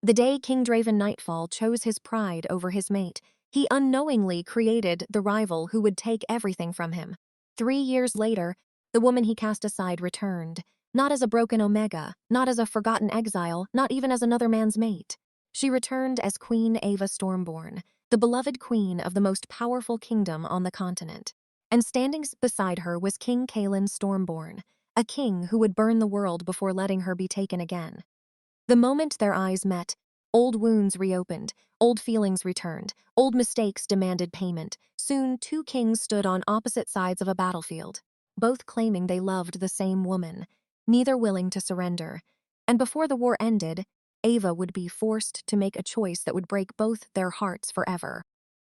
The day King Draven Nightfall chose his pride over his mate, he unknowingly created the rival who would take everything from him. 3 years later, the woman he cast aside returned, not as a broken Omega, not as a forgotten exile, not even as another man's mate. She returned as Queen Ava Stormborn, the beloved queen of the most powerful kingdom on the continent. And standing beside her was King Kaelen Stormborn, a king who would burn the world before letting her be taken again. The moment their eyes met, old wounds reopened, old feelings returned, old mistakes demanded payment. Soon, two kings stood on opposite sides of a battlefield, both claiming they loved the same woman, neither willing to surrender. And before the war ended, Ava would be forced to make a choice that would break both their hearts forever.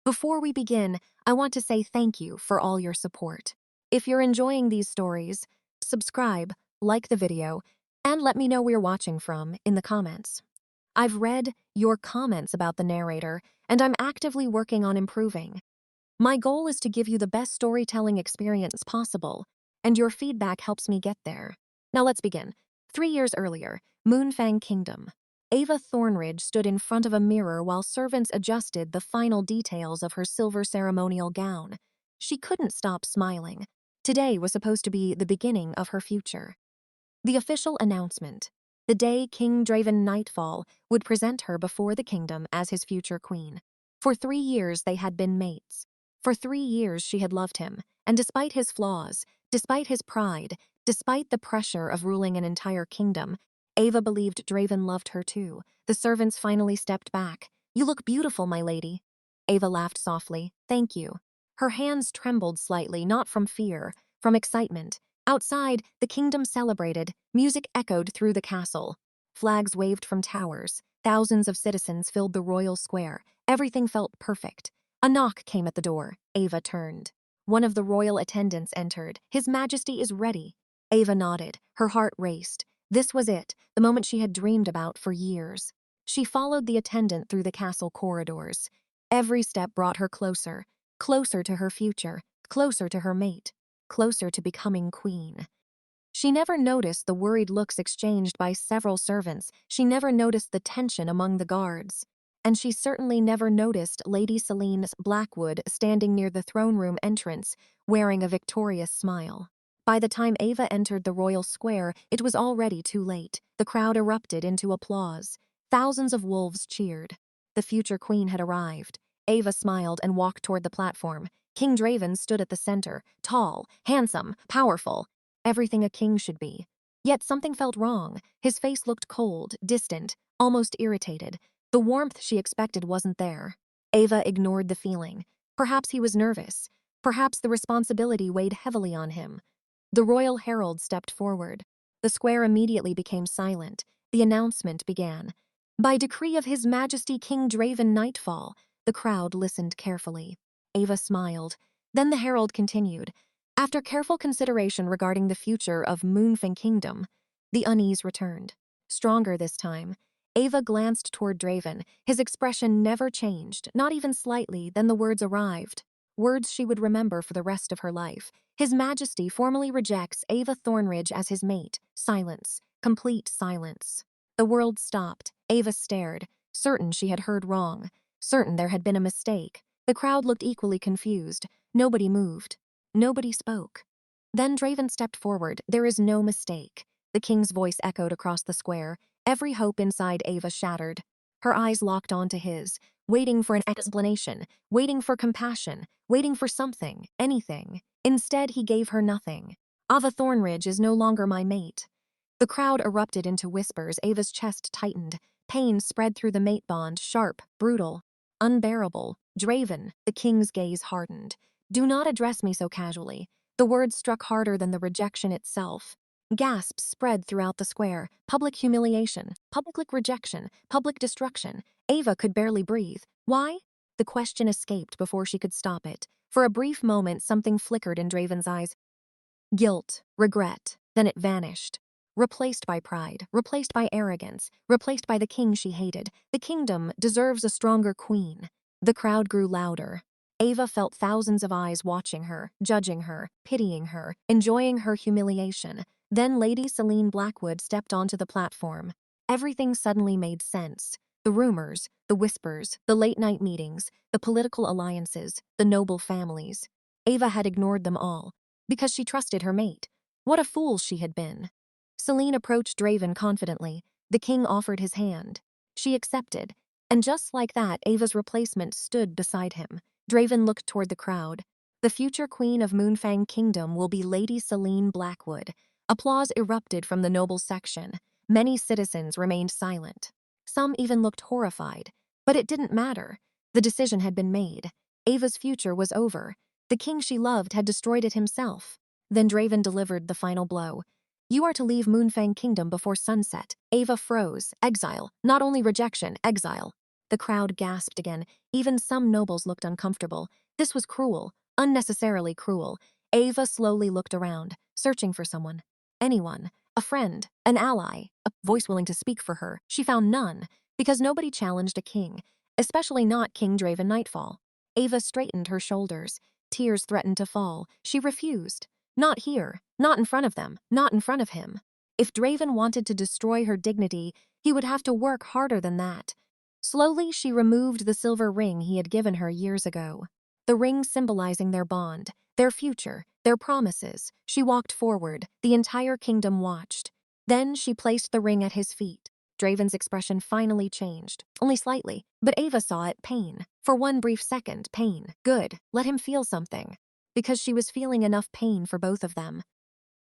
Before we begin, I want to say thank you for all your support. If you're enjoying these stories, subscribe, like the video, and let me know where you're watching from in the comments. I've read your comments about the narrator, and I'm actively working on improving. My goal is to give you the best storytelling experience possible, and your feedback helps me get there. Now let's begin. 3 years earlier, Moonfang Kingdom. Ava Thornridge stood in front of a mirror while servants adjusted the final details of her silver ceremonial gown. She couldn't stop smiling. Today was supposed to be the beginning of her future. The official announcement. The day King Draven Nightfall would present her before the kingdom as his future queen. For 3 years they had been mates. For 3 years she had loved him, and despite his flaws, despite his pride, despite the pressure of ruling an entire kingdom, Ava believed Draven loved her too. The servants finally stepped back. "You look beautiful, my lady." Ava laughed softly. "Thank you." Her hands trembled slightly, not from fear, from excitement. Outside, the kingdom celebrated. Music echoed through the castle. Flags waved from towers. Thousands of citizens filled the royal square. Everything felt perfect. A knock came at the door. Ava turned. One of the royal attendants entered. "His Majesty is ready." Ava nodded. Her heart raced. This was it, the moment she had dreamed about for years. She followed the attendant through the castle corridors. Every step brought her closer, closer to her future, closer to her mate, closer to becoming queen. She never noticed the worried looks exchanged by several servants. She never noticed the tension among the guards. And she certainly never noticed Lady Selene Blackwood standing near the throne room entrance, wearing a victorious smile. By the time Ava entered the royal square, it was already too late. The crowd erupted into applause. Thousands of wolves cheered. The future queen had arrived. Ava smiled and walked toward the platform. King Draven stood at the center, tall, handsome, powerful. Everything a king should be. Yet something felt wrong. His face looked cold, distant, almost irritated. The warmth she expected wasn't there. Ava ignored the feeling. Perhaps he was nervous. Perhaps the responsibility weighed heavily on him. The royal herald stepped forward. The square immediately became silent. The announcement began. "By decree of His Majesty King Draven Nightfall." The crowd listened carefully. Ava smiled. Then the herald continued. "After careful consideration regarding the future of Moonfang Kingdom," the unease returned. Stronger this time. Ava glanced toward Draven. His expression never changed, not even slightly. Then the words arrived. Words she would remember for the rest of her life. "His Majesty formally rejects Ava Thornridge as his mate." Silence. Complete silence. The world stopped. Ava stared, certain she had heard wrong, certain there had been a mistake. The crowd looked equally confused. Nobody moved. Nobody spoke. Then Draven stepped forward. "There is no mistake." The king's voice echoed across the square. Every hope inside Ava shattered. Her eyes locked onto his, waiting for an explanation, waiting for compassion, waiting for something, anything. Instead, he gave her nothing. "Ava Thornridge is no longer my mate." The crowd erupted into whispers. Ava's chest tightened. Pain spread through the mate bond, sharp, brutal, unbearable. "Draven," the king's gaze hardened. "Do not address me so casually." The words struck harder than the rejection itself. Gasps spread throughout the square. Public humiliation, public rejection, public destruction. Ava could barely breathe. Why? The question escaped before she could stop it. For a brief moment, something flickered in Draven's eyes. Guilt, regret, then it vanished. Replaced by pride, replaced by arrogance, replaced by the king she hated. The kingdom deserves a stronger queen. The crowd grew louder. Ava felt thousands of eyes watching her, judging her, pitying her, enjoying her humiliation. Then Lady Selene Blackwood stepped onto the platform. Everything suddenly made sense. The rumors, the whispers, the late-night meetings, the political alliances, the noble families. Ava had ignored them all, because she trusted her mate. What a fool she had been. Selene approached Draven confidently. The king offered his hand. She accepted, and just like that, Ava's replacement stood beside him. Draven looked toward the crowd. The future queen of Moonfang Kingdom will be Lady Selene Blackwood. Applause erupted from the noble section. Many citizens remained silent. Some even looked horrified. But it didn't matter. The decision had been made. Ava's future was over. The king she loved had destroyed it himself. Then Draven delivered the final blow. You are to leave Moonfang Kingdom before sunset. Ava froze. Exile. Not only rejection, exile. The crowd gasped again. Even some nobles looked uncomfortable. This was cruel. Unnecessarily cruel. Ava slowly looked around, searching for someone. Anyone. A friend. An ally. A voice willing to speak for her. She found none, because nobody challenged a king, especially not King Draven Nightfall. Ava straightened her shoulders. Tears threatened to fall. She refused. Not here. Not in front of them. Not in front of him. If Draven wanted to destroy her dignity, he would have to work harder than that. Slowly, she removed the silver ring he had given her years ago. The ring symbolizing their bond, their future, their promises. She walked forward. The entire kingdom watched. Then she placed the ring at his feet. Draven's expression finally changed, only slightly, but Ava saw it: pain. For one brief second, pain. Good, let him feel something. Because she was feeling enough pain for both of them.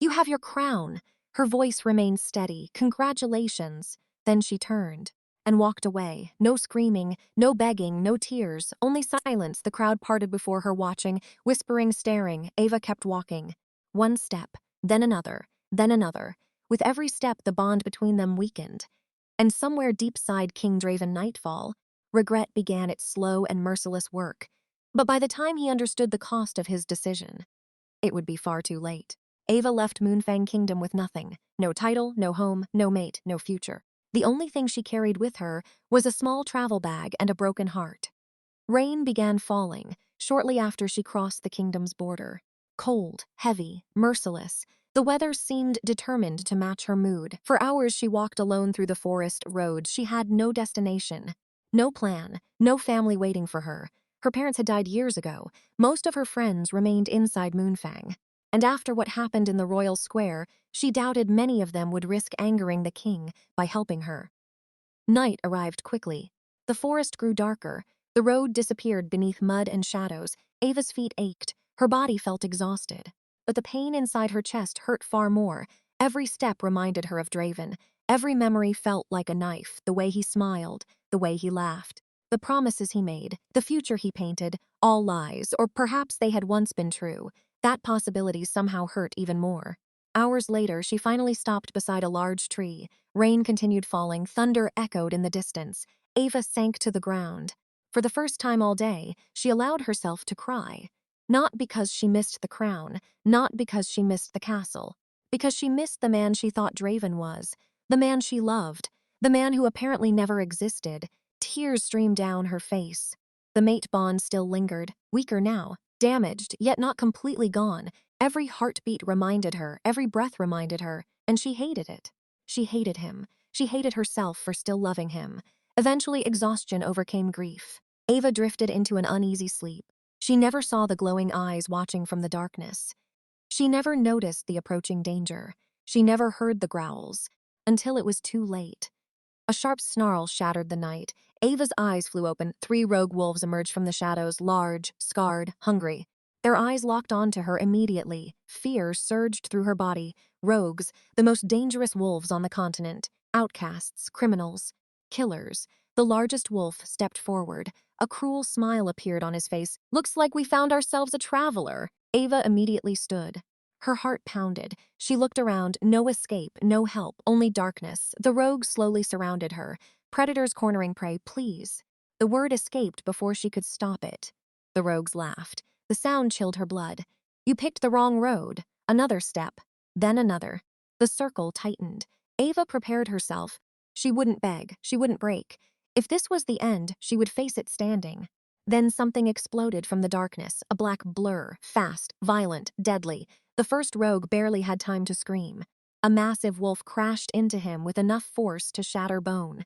You have your crown. Her voice remained steady. Congratulations. Then she turned and walked away. No screaming, no begging, no tears, only silence. The crowd parted before her, watching, whispering, staring. Ava kept walking. One step, then another, then another. With every step, the bond between them weakened. And somewhere deep-side King Draven Nightfall, regret began its slow and merciless work. But by the time he understood the cost of his decision, it would be far too late. Ava left Moonfang Kingdom with nothing. No title, no home, no mate, no future. The only thing she carried with her was a small travel bag and a broken heart. Rain began falling shortly after she crossed the kingdom's border. Cold, heavy, merciless. The weather seemed determined to match her mood. For hours she walked alone through the forest roads. She had no destination, no plan, no family waiting for her. Her parents had died years ago. Most of her friends remained inside Moonfang. And after what happened in the royal square, she doubted many of them would risk angering the king by helping her. Night arrived quickly. The forest grew darker. The road disappeared beneath mud and shadows. Ava's feet ached. Her body felt exhausted. But the pain inside her chest hurt far more. Every step reminded her of Draven. Every memory felt like a knife. The way he smiled, the way he laughed. The promises he made, the future he painted, all lies, or perhaps they had once been true. That possibility somehow hurt even more. Hours later, she finally stopped beside a large tree. Rain continued falling, thunder echoed in the distance. Ava sank to the ground. For the first time all day, she allowed herself to cry. Not because she missed the crown, not because she missed the castle, because she missed the man she thought Draven was, the man she loved, the man who apparently never existed. Tears streamed down her face. The mate bond still lingered, weaker now, damaged, yet not completely gone. Every heartbeat reminded her, every breath reminded her, and she hated it. She hated him. She hated herself for still loving him. Eventually, exhaustion overcame grief. Ava drifted into an uneasy sleep. She never saw the glowing eyes watching from the darkness. She never noticed the approaching danger. She never heard the growls, until it was too late. A sharp snarl shattered the night. Ava's eyes flew open. 3 rogue wolves emerged from the shadows, large, scarred, hungry. Their eyes locked onto her immediately. Fear surged through her body. Rogues, the most dangerous wolves on the continent. Outcasts, criminals, killers. The largest wolf stepped forward. A cruel smile appeared on his face. Looks like we found ourselves a traveler. Ava immediately stood. Her heart pounded. She looked around. No escape, no help, only darkness. The rogues slowly surrounded her. Predators cornering prey. Please. The word escaped before she could stop it. The rogues laughed. The sound chilled her blood. You picked the wrong road. Another step. Then another. The circle tightened. Ava prepared herself. She wouldn't beg. She wouldn't break. If this was the end, she would face it standing. Then something exploded from the darkness. A black blur. Fast, violent, deadly. The first rogue barely had time to scream. A massive wolf crashed into him with enough force to shatter bone.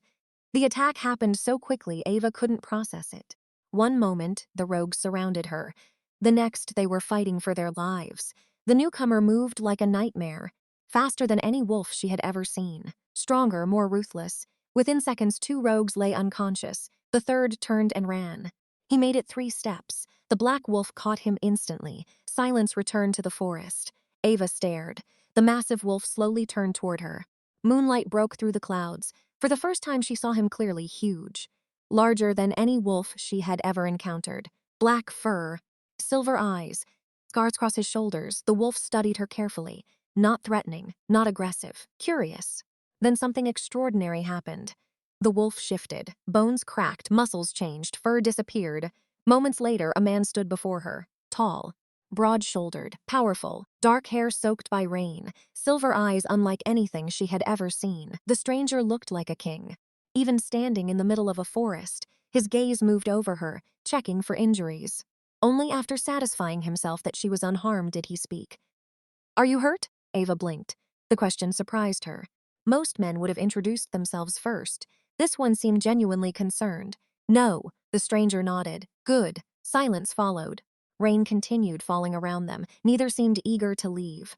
The attack happened so quickly Ava couldn't process it. One moment, the rogues surrounded her. The next, they were fighting for their lives. The newcomer moved like a nightmare, faster than any wolf she had ever seen, stronger, more ruthless. Within seconds, 2 rogues lay unconscious. The third turned and ran. He made it 3 steps. The black wolf caught him instantly. Silence returned to the forest. Ava stared. The massive wolf slowly turned toward her. Moonlight broke through the clouds. For the first time she saw him clearly, huge. Larger than any wolf she had ever encountered. Black fur, silver eyes, scars across his shoulders. The wolf studied her carefully. Not threatening, not aggressive, curious. Then something extraordinary happened. The wolf shifted. Bones cracked, muscles changed, fur disappeared. Moments later, a man stood before her. Tall, broad-shouldered, powerful, dark hair soaked by rain, silver eyes unlike anything she had ever seen. The stranger looked like a king. Even standing in the middle of a forest, his gaze moved over her, checking for injuries. Only after satisfying himself that she was unharmed did he speak. "Are you hurt?" Ava blinked. The question surprised her. Most men would have introduced themselves first. This one seemed genuinely concerned. "No," the stranger nodded. "Good." Silence followed. Rain continued falling around them. Neither seemed eager to leave.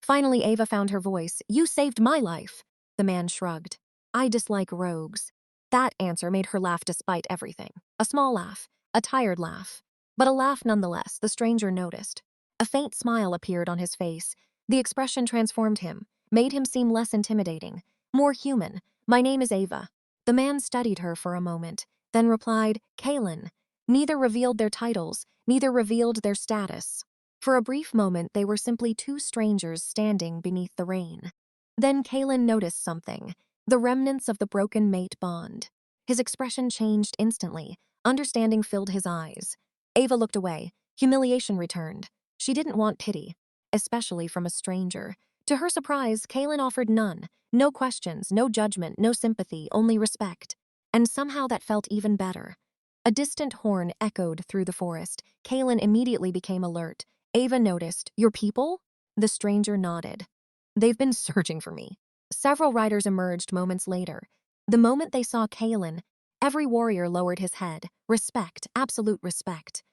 Finally, Ava found her voice. "You saved my life." The man shrugged. "I dislike rogues." That answer made her laugh despite everything. A small laugh. A tired laugh. But a laugh nonetheless. The stranger noticed. A faint smile appeared on his face. The expression transformed him, made him seem less intimidating, more human. "My name is Ava." The man studied her for a moment, then replied, "Kaelen." Neither revealed their titles, neither revealed their status. For a brief moment, they were simply 2 strangers standing beneath the rain. Then Kaelen noticed something, the remnants of the broken mate bond. His expression changed instantly. Understanding filled his eyes. Ava looked away. Humiliation returned. She didn't want pity, especially from a stranger. To her surprise, Kaelen offered none. No questions, no judgment, no sympathy, only respect. And somehow that felt even better. A distant horn echoed through the forest. Kaelen immediately became alert. Ava noticed. "Your people?" The stranger nodded. "They've been searching for me." Several riders emerged moments later. The moment they saw Kaelen, every warrior lowered his head. Respect, absolute respect.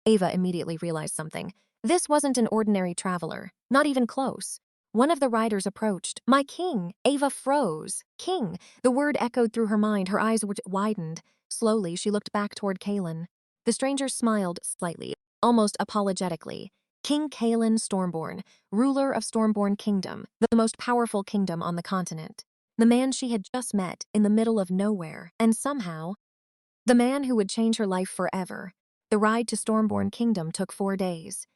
Ava immediately realized something. This wasn't an ordinary traveler, not even close. One of the riders approached. "My king!" Ava froze. "King!" The word echoed through her mind. Her eyes widened. Slowly, she looked back toward Kaelen. The stranger smiled slightly, almost apologetically. "King Kaelen Stormborn, ruler of Stormborn Kingdom, the most powerful kingdom on the continent." The man she had just met in the middle of nowhere, and somehow, the man who would change her life forever. The ride to Stormborn Kingdom took 4 days.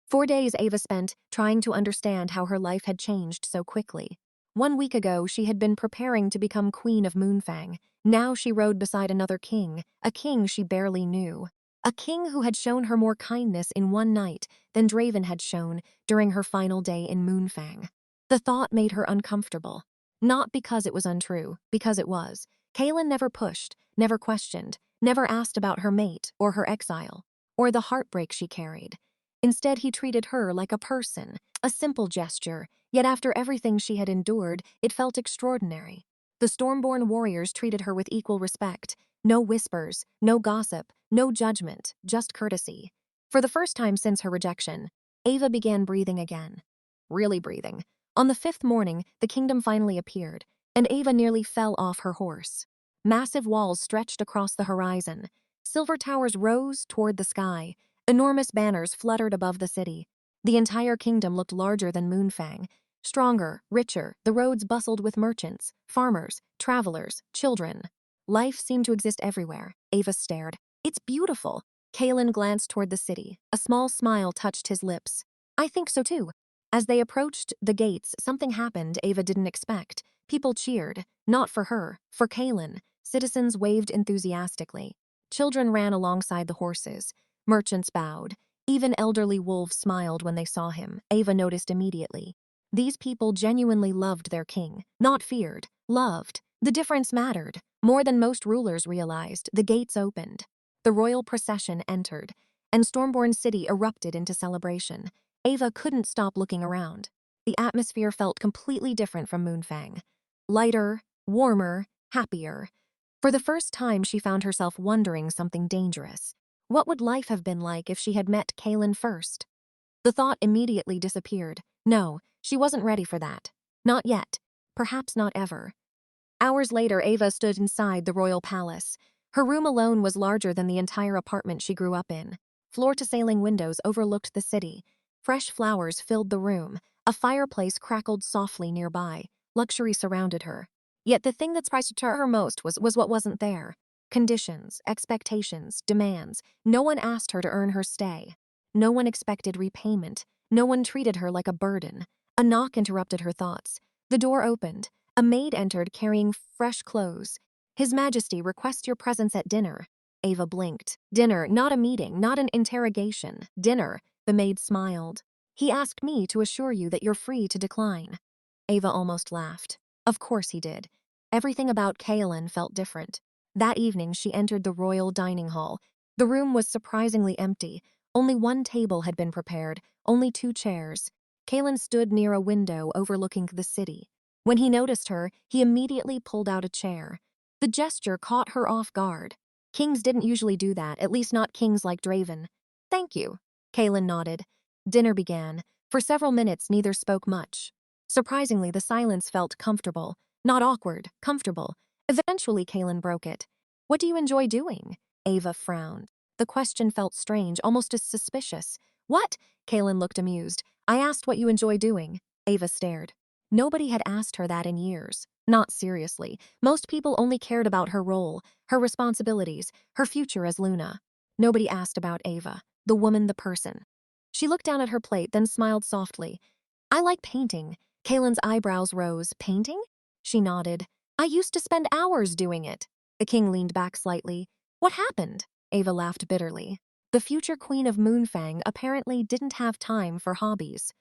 4 days Ava spent trying to understand how her life had changed so quickly. 1 week ago, she had been preparing to become Queen of Moonfang. Now she rode beside another king, a king she barely knew. A king who had shown her more kindness in one night than Draven had shown during her final day in Moonfang. The thought made her uncomfortable. Not because it was untrue, because it was. Kaelen never pushed, never questioned, never asked about her mate or her exile, or the heartbreak she carried. Instead, he treated her like a person, a simple gesture, yet after everything she had endured, it felt extraordinary. The Stormborn warriors treated her with equal respect. No whispers, no gossip, no judgment, just courtesy. For the first time since her rejection, Ava began breathing again. Really breathing. On the 5th morning, the kingdom finally appeared, and Ava nearly fell off her horse. Massive walls stretched across the horizon. Silver towers rose toward the sky. Enormous banners fluttered above the city. The entire kingdom looked larger than Moonfang. Stronger, richer, the roads bustled with merchants, farmers, travelers, children. Life seemed to exist everywhere. Ava stared. "It's beautiful." Kaelen glanced toward the city. A small smile touched his lips. "I think so too." As they approached the gates, something happened Ava didn't expect. People cheered. Not for her, for Kaelen. Citizens waved enthusiastically. Children ran alongside the horses. Merchants bowed. Even elderly wolves smiled when they saw him. Ava noticed immediately. These people genuinely loved their king. Not feared. Loved. The difference mattered. More than most rulers realized. The gates opened. The royal procession entered, and Stormborn City erupted into celebration. Ava couldn't stop looking around. The atmosphere felt completely different from Moonfang. Lighter, warmer, happier. For the first time, she found herself wondering something dangerous. What would life have been like if she had met Kaelen first? The thought immediately disappeared. No, she wasn't ready for that. Not yet. Perhaps not ever. Hours later, Ava stood inside the royal palace. Her room alone was larger than the entire apartment she grew up in. Floor-to-ceiling windows overlooked the city. Fresh flowers filled the room. A fireplace crackled softly nearby. Luxury surrounded her. Yet the thing that surprised her most was what wasn't there. Conditions, expectations, demands. No one asked her to earn her stay. No one expected repayment. No one treated her like a burden. A knock interrupted her thoughts. The door opened. A maid entered carrying fresh clothes. His Majesty requests your presence at dinner. Ava blinked. Dinner, not a meeting, not an interrogation. Dinner. The maid smiled. He asked me to assure you that you're free to decline. Ava almost laughed. Of course he did. Everything about Kaelen felt different. That evening she entered the royal dining hall. The room was surprisingly empty. Only one table had been prepared, only 2 chairs. Kaelen stood near a window overlooking the city. When he noticed her, he immediately pulled out a chair. The gesture caught her off guard. Kings didn't usually do that, at least not kings like Draven. Thank you. Kaelen nodded. Dinner began. For several minutes, neither spoke much. Surprisingly, the silence felt comfortable. Not awkward, comfortable. Eventually, Kaelen broke it. What do you enjoy doing? Ava frowned. The question felt strange, almost as suspicious. What? Kaelen looked amused. I asked what you enjoy doing. Ava stared. Nobody had asked her that in years. Not seriously. Most people only cared about her role, her responsibilities, her future as Luna. Nobody asked about Ava, the woman, the person. She looked down at her plate, then smiled softly. I like painting. Kaelen's eyebrows rose. Painting? She nodded. I used to spend hours doing it. The king leaned back slightly. What happened? Ava laughed bitterly. The future queen of Moonfang apparently didn't have time for hobbies.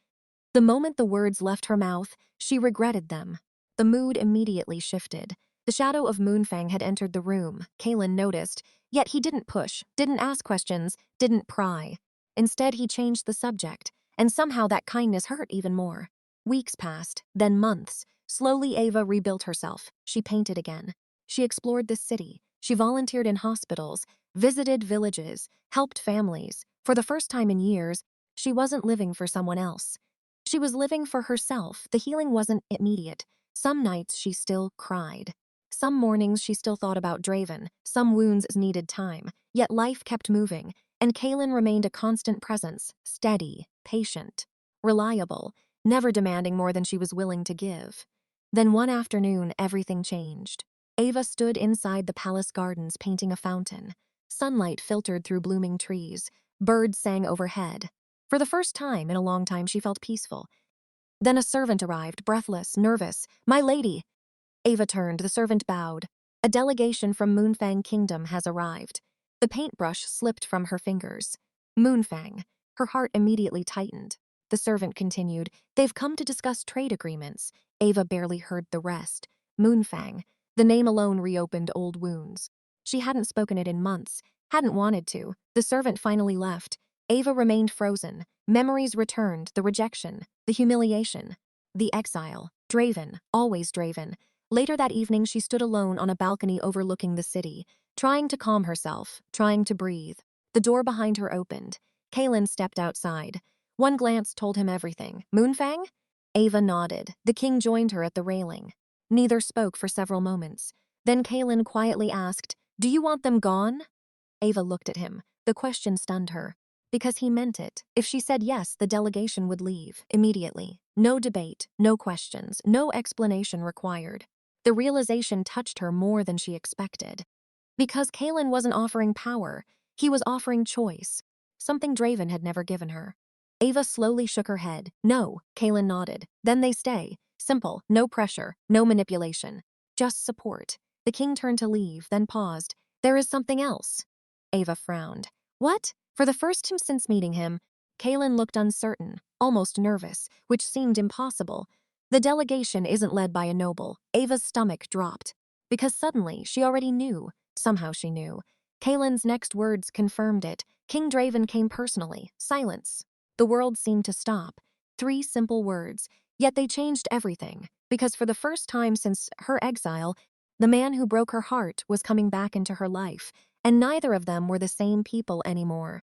The moment the words left her mouth, she regretted them. The mood immediately shifted. The shadow of Moonfang had entered the room, Kaelen noticed, yet he didn't push, didn't ask questions, didn't pry. Instead, he changed the subject, and somehow that kindness hurt even more. Weeks passed, then months. Slowly, Ava rebuilt herself. She painted again. She explored the city. She volunteered in hospitals, visited villages, helped families. For the first time in years, she wasn't living for someone else. She was living for herself. The healing wasn't immediate. Some nights she still cried. Some mornings she still thought about Draven. Some wounds needed time. Yet life kept moving, and Kaelen remained a constant presence, steady, patient, reliable, never demanding more than she was willing to give. Then one afternoon, everything changed. Ava stood inside the palace gardens painting a fountain. Sunlight filtered through blooming trees. Birds sang overhead. For the first time in a long time, she felt peaceful. Then a servant arrived, breathless, nervous. My lady! Ava turned, the servant bowed. A delegation from Moonfang Kingdom has arrived. The paintbrush slipped from her fingers. Moonfang. Her heart immediately tightened. The servant continued, they've come to discuss trade agreements. Ava barely heard the rest. Moonfang. The name alone reopened old wounds. She hadn't spoken it in months, hadn't wanted to. The servant finally left. Ava remained frozen. Memories returned, the rejection, the humiliation, the exile. Draven, always Draven. Later that evening, she stood alone on a balcony overlooking the city, trying to calm herself, trying to breathe. The door behind her opened. Kaelen stepped outside. One glance told him everything. Moonfang? Ava nodded. The king joined her at the railing. Neither spoke for several moments. Then Kaelen quietly asked, do you want them gone? Ava looked at him. The question stunned her. Because he meant it. If she said yes, the delegation would leave, immediately. No debate, no questions, no explanation required. The realization touched her more than she expected. Because Kaelen wasn't offering power, he was offering choice. Something Draven had never given her. Ava slowly shook her head. No, Kaelen nodded. Then they stay. Simple, no pressure, no manipulation. Just support. The king turned to leave, then paused. There is something else. Ava frowned. What? For the first time since meeting him, Kaelen looked uncertain, almost nervous, which seemed impossible. The delegation isn't led by a noble. Ava's stomach dropped. Because suddenly, she already knew. Somehow she knew. Kaelen's next words confirmed it. King Draven came personally. Silence. The world seemed to stop. 3 simple words. Yet they changed everything. Because for the first time since her exile, The man who broke her heart was coming back into her life, and neither of them were the same people anymore.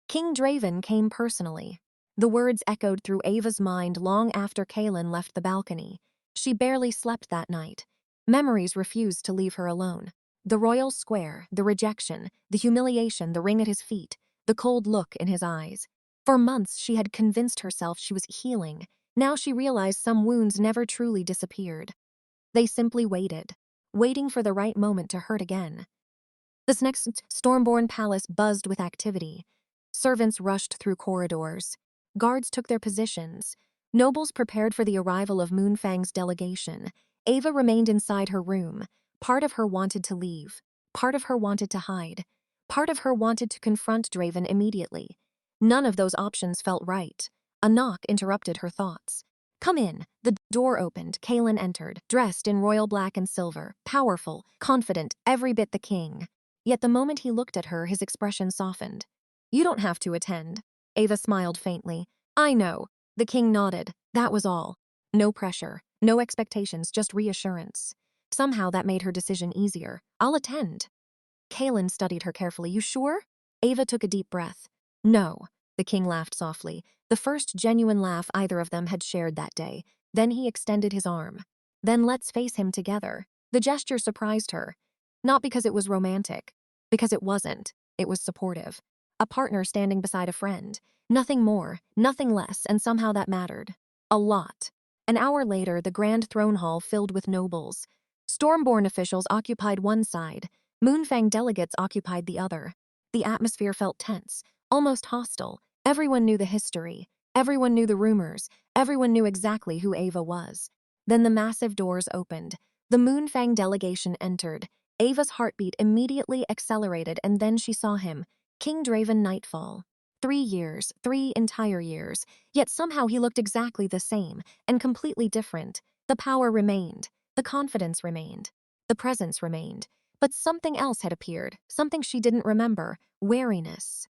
King Draven came personally. The words echoed through Ava's mind long after Kaelen left the balcony. She barely slept that night. Memories refused to leave her alone. The royal square, the rejection, the humiliation, the ring at his feet, the cold look in his eyes. For months she had convinced herself she was healing. Now she realized some wounds never truly disappeared. They simply waited, waiting for the right moment to hurt again. This next Stormborn palace buzzed with activity. Servants rushed through corridors. Guards took their positions. Nobles prepared for the arrival of Moonfang's delegation. Ava remained inside her room. Part of her wanted to leave. Part of her wanted to hide. Part of her wanted to confront Draven immediately. None of those options felt right. A knock interrupted her thoughts. "Come in." The door opened. Kaelen entered, dressed in royal black and silver, powerful, confident, every bit the king. Yet the moment he looked at her, his expression softened. "You don't have to attend." Ava smiled faintly. "I know." The king nodded. That was all. No pressure, no expectations, just reassurance. Somehow that made her decision easier. "I'll attend." Kaelen studied her carefully. "You sure?" Ava took a deep breath. "No." The king laughed softly, the first genuine laugh either of them had shared that day. Then he extended his arm. "Then let's face him together." The gesture surprised her. Not because it was romantic, because it wasn't. It was supportive. A partner standing beside a friend. Nothing more, nothing less, and somehow that mattered. A lot. An hour later, the grand throne hall filled with nobles. Stormborn officials occupied one side. Moonfang delegates occupied the other. The atmosphere felt tense, almost hostile. Everyone knew the history. Everyone knew the rumors. Everyone knew exactly who Ava was. Then the massive doors opened. The Moonfang delegation entered. Ava's heartbeat immediately accelerated, and then she saw him, King Draven Nightfall. 3 years, 3 entire years, yet somehow he looked exactly the same, and completely different. The power remained, the confidence remained, the presence remained, but something else had appeared, something she didn't remember: wariness.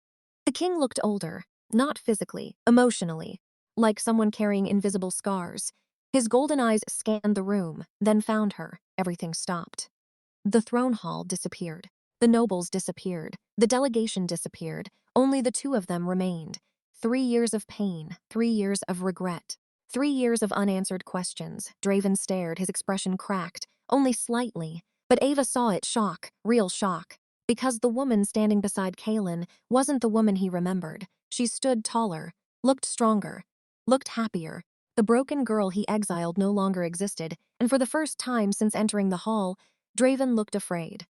The king looked older, not physically, emotionally, like someone carrying invisible scars. His golden eyes scanned the room, then found her. Everything stopped. The throne hall disappeared. The nobles disappeared. The delegation disappeared. Only the two of them remained. 3 years of pain, 3 years of regret, 3 years of unanswered questions. Draven stared, his expression cracked, only slightly. But Ava saw it: shock, real shock. Because the woman standing beside Kaelen wasn't the woman he remembered. She stood taller, looked stronger, looked happier. The broken girl he exiled no longer existed, and for the first time since entering the hall, Draven looked afraid.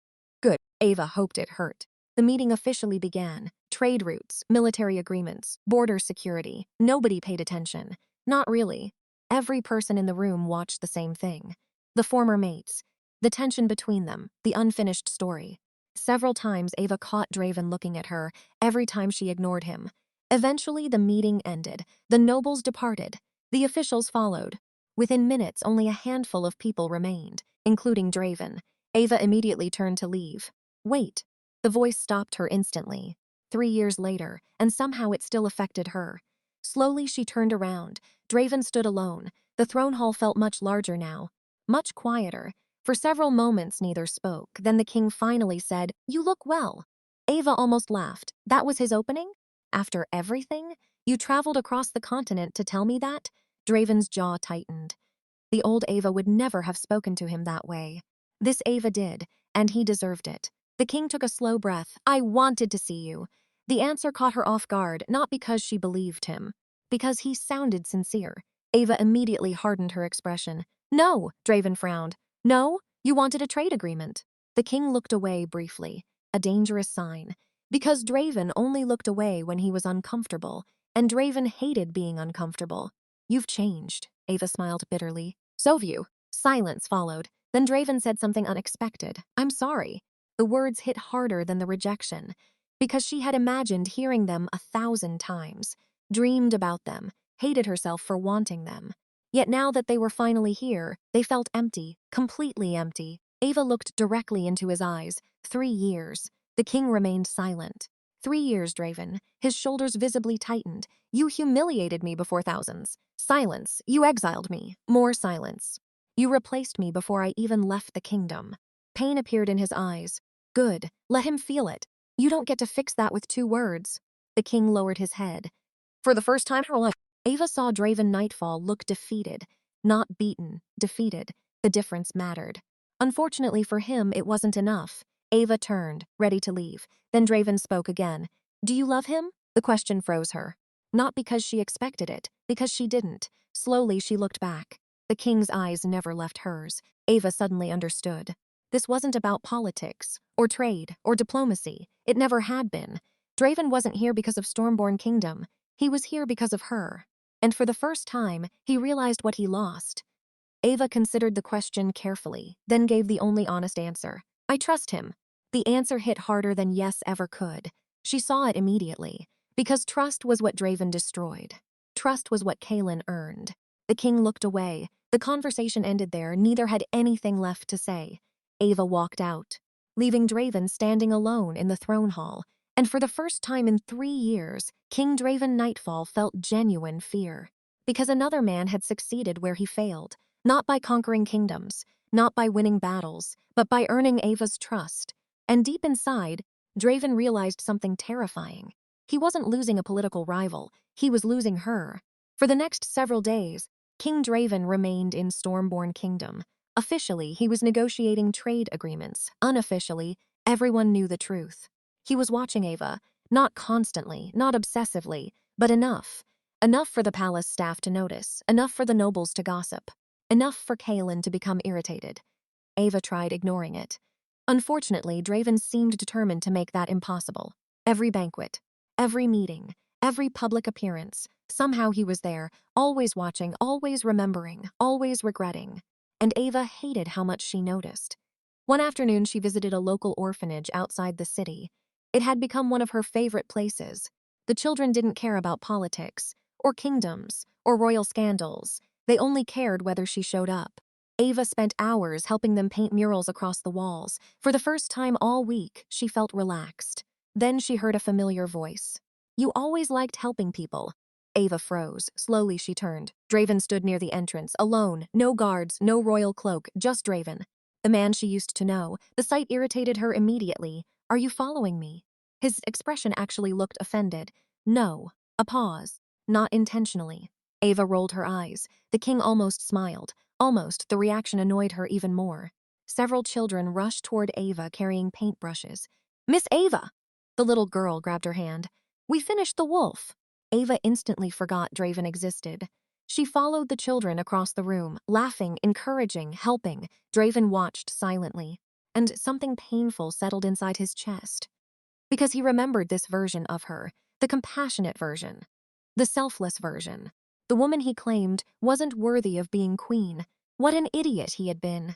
Good. Ava hoped it hurt. The meeting officially began. Trade routes, military agreements, border security. Nobody paid attention. Not really. Every person in the room watched the same thing. The former mates. The tension between them. The unfinished story. Several times Ava caught Draven looking at her, every time she ignored him. Eventually the meeting ended. The nobles departed. The officials followed. Within minutes, only a handful of people remained, including Draven. Ava immediately turned to leave. Wait. The voice stopped her instantly. 3 years later, and somehow it still affected her. Slowly she turned around. Draven stood alone. The throne hall felt much larger now. Much quieter. For several moments neither spoke. Then the king finally said, "You look well." Ava almost laughed. That was his opening? After everything? You traveled across the continent to tell me that? Draven's jaw tightened. The old Ava would never have spoken to him that way. This Ava did, and he deserved it. The king took a slow breath. "I wanted to see you." The answer caught her off guard, not because she believed him, because he sounded sincere. Ava immediately hardened her expression. "No," Draven frowned. "No? You wanted a trade agreement." The king looked away briefly, a dangerous sign, because Draven only looked away when he was uncomfortable, and Draven hated being uncomfortable. "You've changed," Ava smiled bitterly. "So've you." Silence followed. Then Draven said something unexpected. "I'm sorry." The words hit harder than the rejection, because she had imagined hearing them 1,000 times, dreamed about them, hated herself for wanting them. Yet now that they were finally here, they felt empty, completely empty. Ava looked directly into his eyes. 3 years. The king remained silent. 3 years, Draven. His shoulders visibly tightened. "You humiliated me before thousands." Silence. "You exiled me." More silence. You replaced me before I even left the kingdom. Pain appeared in his eyes. Good, let him feel it. You don't get to fix that with 2 words. The king lowered his head. For the first time in her life, Ava saw Draven Nightfall look defeated. Not beaten, defeated. The difference mattered. Unfortunately for him, it wasn't enough. Ava turned, ready to leave. Then Draven spoke again. Do you love him? The question froze her. Not because she expected it, because she didn't. Slowly she looked back. The king's eyes never left hers. Ava suddenly understood. This wasn't about politics, or trade, or diplomacy. It never had been. Draven wasn't here because of Stormborn Kingdom. He was here because of her. And for the first time, he realized what he lost. Ava considered the question carefully, then gave the only honest answer. I trust him. The answer hit harder than yes ever could. She saw it immediately. Because trust was what Draven destroyed. Trust was what Kaelen earned. The king looked away. The conversation ended there. Neither had anything left to say. Ava walked out, leaving Draven standing alone in the throne hall. And for the first time in 3 years, King Draven Nightfall felt genuine fear. Because another man had succeeded where he failed. Not by conquering kingdoms, not by winning battles, but by earning Ava's trust. And deep inside, Draven realized something terrifying. He wasn't losing a political rival, he was losing her. For the next several days, King Draven remained in Stormborn Kingdom. Officially, he was negotiating trade agreements. Unofficially, everyone knew the truth. He was watching Ava, not constantly, not obsessively, but enough. Enough for the palace staff to notice, enough for the nobles to gossip, enough for Kaelen to become irritated. Ava tried ignoring it. Unfortunately, Draven seemed determined to make that impossible. Every banquet, every meeting, every public appearance, somehow he was there, always watching, always remembering, always regretting. And Ava hated how much she noticed. One afternoon, she visited a local orphanage outside the city. It had become one of her favorite places. The children didn't care about politics, or kingdoms, or royal scandals. They only cared whether she showed up. Ava spent hours helping them paint murals across the walls. For the first time all week, she felt relaxed. Then she heard a familiar voice. You always liked helping people. Ava froze. Slowly she turned. Draven stood near the entrance, alone, no guards, no royal cloak, just Draven. The man she used to know. The sight irritated her immediately. Are you following me? His expression actually looked offended. No. A pause. Not intentionally. Ava rolled her eyes. The king almost smiled. Almost, the reaction annoyed her even more. Several children rushed toward Ava carrying paintbrushes. Miss Ava! The little girl grabbed her hand. We finished the wolf. Ava instantly forgot Draven existed. She followed the children across the room, laughing, encouraging, helping. Draven watched silently, and something painful settled inside his chest. Because he remembered this version of her, the compassionate version, the selfless version. The woman he claimed wasn't worthy of being queen. What an idiot he had been.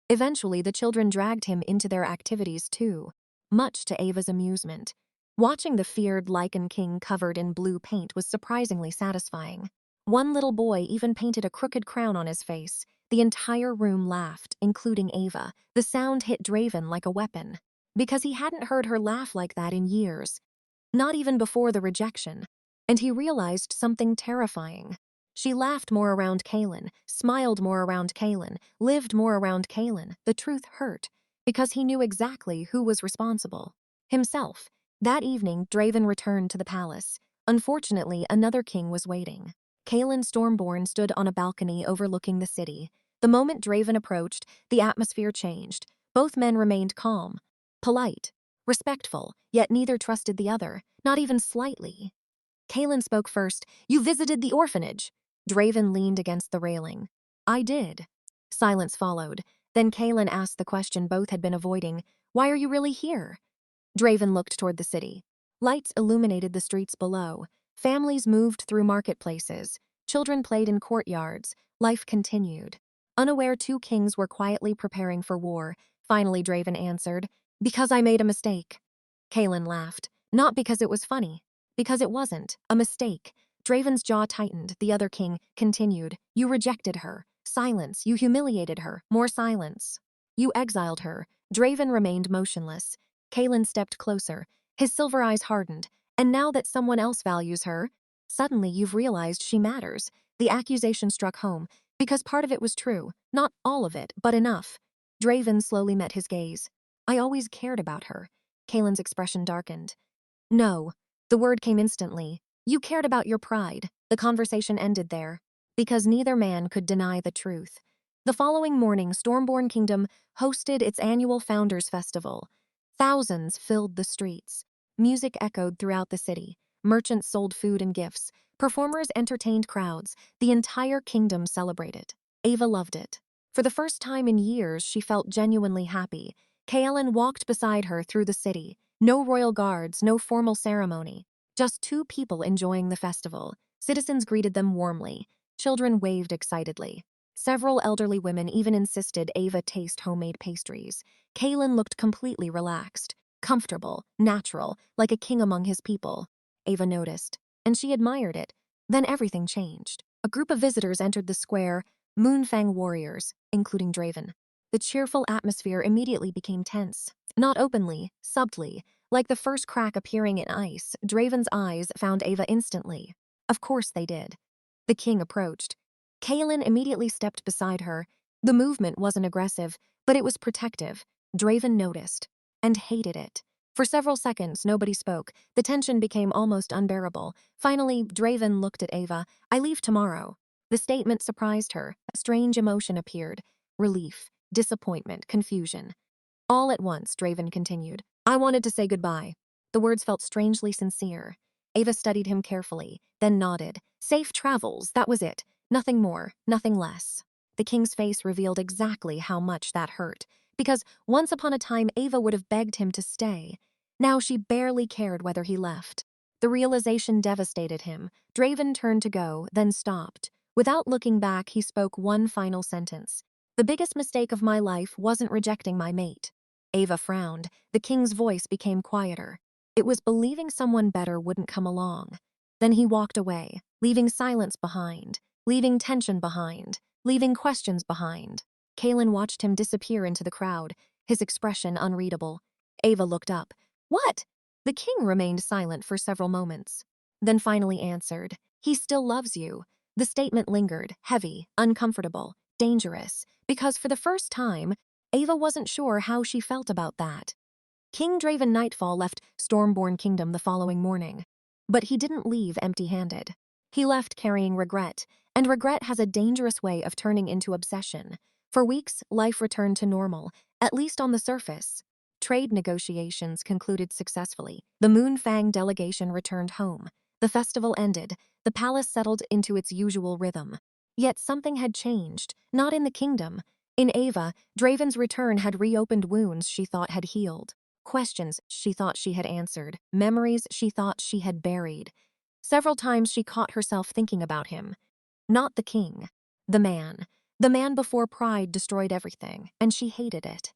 Eventually, the children dragged him into their activities too, much to Ava's amusement. Watching the feared Lycan king covered in blue paint was surprisingly satisfying. One little boy even painted a crooked crown on his face. The entire room laughed, including Ava. The sound hit Draven like a weapon, because he hadn't heard her laugh like that in years, not even before the rejection. And he realized something terrifying. She laughed more around Kaelen, smiled more around Kaelen, lived more around Kaelen. The truth hurt, because he knew exactly who was responsible. Himself. That evening, Draven returned to the palace. Unfortunately, another king was waiting. Kaelen Stormborn stood on a balcony overlooking the city. The moment Draven approached, the atmosphere changed. Both men remained calm, polite, respectful, yet neither trusted the other, not even slightly. Kaelen spoke first. You visited the orphanage. Draven leaned against the railing. I did. Silence followed. Then Kaelen asked the question both had been avoiding. Why are you really here? Draven looked toward the city. Lights illuminated the streets below. Families moved through marketplaces. Children played in courtyards. Life continued. Unaware, 2 kings were quietly preparing for war. Finally, Draven answered, because I made a mistake. Kaelen laughed. Not because it was funny. Because it wasn't. A mistake. Draven's jaw tightened. The other king continued. You rejected her. Silence. You humiliated her. More silence. You exiled her. Draven remained motionless. Kaelen stepped closer. His silver eyes hardened. And now that someone else values her, suddenly you've realized she matters. The accusation struck home. Because part of it was true, not all of it, but enough. Draven slowly met his gaze. I always cared about her. Kaelen's expression darkened. No. The word came instantly. You cared about your pride. The conversation ended there. Because neither man could deny the truth. The following morning, Stormborn Kingdom hosted its annual Founders Festival. Thousands filled the streets. Music echoed throughout the city. Merchants sold food and gifts. Performers entertained crowds. The entire kingdom celebrated. Ava loved it. For the first time in years, she felt genuinely happy. Kaelen walked beside her through the city. No royal guards, no formal ceremony. Just two people enjoying the festival. Citizens greeted them warmly. Children waved excitedly. Several elderly women even insisted Ava taste homemade pastries. Kaelen looked completely relaxed, comfortable, natural, like a king among his people. Ava noticed, and she admired it. Then everything changed. A group of visitors entered the square, Moonfang warriors, including Draven. The cheerful atmosphere immediately became tense. Not openly, subtly, like the first crack appearing in ice, Draven's eyes found Ava instantly. Of course they did. The king approached. Kaelen immediately stepped beside her. The movement wasn't aggressive, but it was protective. Draven noticed, and hated it. For several seconds, nobody spoke. The tension became almost unbearable. Finally, Draven looked at Ava. I leave tomorrow. The statement surprised her. A strange emotion appeared. Relief, disappointment, confusion. All at once, Draven continued. I wanted to say goodbye. The words felt strangely sincere. Ava studied him carefully, then nodded. Safe travels, that was it. Nothing more, nothing less. The king's face revealed exactly how much that hurt, because once upon a time Ava would have begged him to stay. Now she barely cared whether he left. The realization devastated him. Draven turned to go, then stopped. Without looking back, he spoke one final sentence. The biggest mistake of my life wasn't rejecting my mate. Ava frowned. The king's voice became quieter. It was believing someone better wouldn't come along. Then he walked away, leaving silence behind, leaving tension behind, leaving questions behind. Kaelen watched him disappear into the crowd, his expression unreadable. Ava looked up. What? The king remained silent for several moments, then finally answered, he still loves you. The statement lingered, heavy, uncomfortable, dangerous, because for the first time, Ava wasn't sure how she felt about that. King Draven Nightfall left Stormborn Kingdom the following morning. But he didn't leave empty-handed. He left carrying regret, and regret has a dangerous way of turning into obsession. For weeks, life returned to normal, at least on the surface. Trade negotiations concluded successfully. The Moonfang delegation returned home. The festival ended. The palace settled into its usual rhythm. Yet something had changed, not in the kingdom. In Ava, Draven's return had reopened wounds she thought had healed. Questions she thought she had answered. Memories she thought she had buried. Several times she caught herself thinking about him. Not the king. The man. The man before pride destroyed everything, and she hated it.